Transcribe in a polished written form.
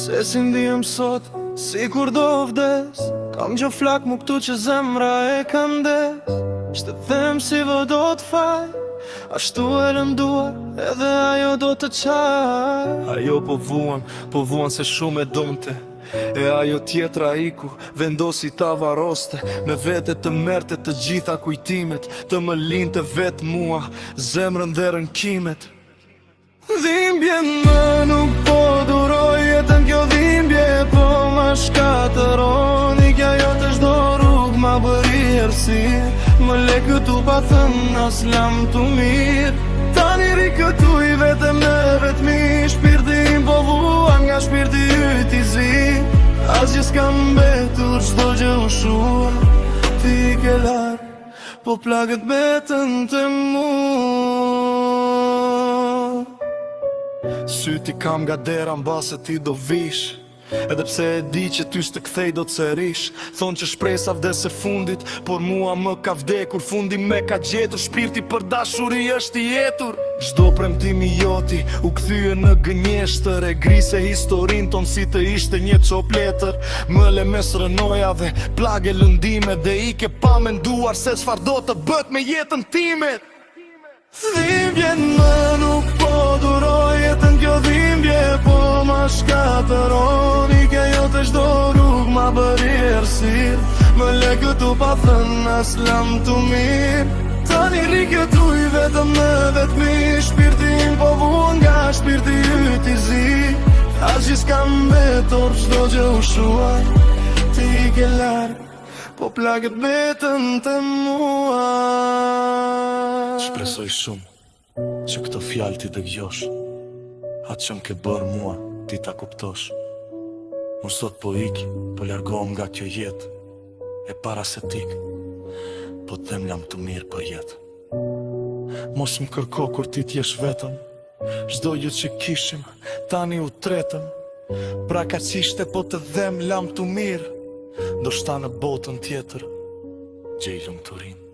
Se si ndihem sot, si kur do vdes. Kam gjo flak mu këtu që zemra e kam des. Shte them si vë do t'faj, ashtu e lënduar, edhe ajo do të qaj. Ajo po vuan se shumë e donte. E ajo tjetra iku, vendosi ta varoste. Me vete të merte të gjitha kujtimet, të më linte vetë mua, zemrën dhe rënkimet. Dhimbje më nuk po duroj, jetën kjo dhimbje po ma shkatëron. Ikja jo të shdo rrug ma bëri errësirë, më le këtu pa thënë as lam të mirë. Tani ri këtu i vetëm në vetëmi, shpirti im po vuan nga shpirti yt i zi. Asgjë s'kam mbetur, çdo gjë u shua. Ti ke larë, po plagët betën të mua. Syti kam nga dera mbase ti do vish, edhe pse e di që ty s'të kthej do të rish. Thonë që shpresa vdes e fundit, por mua më ka vdekur fundi me ka gjetur. Shpirti për dashuri është i jetur. Çdo premtimi joti u kthye në gënjeshtër, e grise historin ton si të ishte një cop letër. Më le mes rënojave, plagë lëndime, dhe i ke pa menduar se çfarë do të bët me jetën time. Dhimbje më nuk po duroj, jetën kjo dhimbje po ma shkatëron. Ike jo të shdo rrug ma bëri errësirë, më le këtu pa thënë as lam të mirë. Tani ri këtu i vetëm në vetëmi, shpirti im po vuan nga shpirti yt i zi. Asgjë s'kam mbetur, çdo gjë u shuaj. Ti ke larë, po plagët betën të mua. Shpresoj shumë që këto fjalë ti dëgjosh, atë që m'ke bërë mua ti ta kuptosh. Unë sot po ik, po largohem nga kjo jetë, e para se t'ik, po them jam të mirë për jetë. Mos më kërko kur ti t'jesh vetëm, çdo gjë që kishim tani u tretëm. Pra ka qishte po të them lam të mirë, do shta në botën tjetër gjej lumturinë.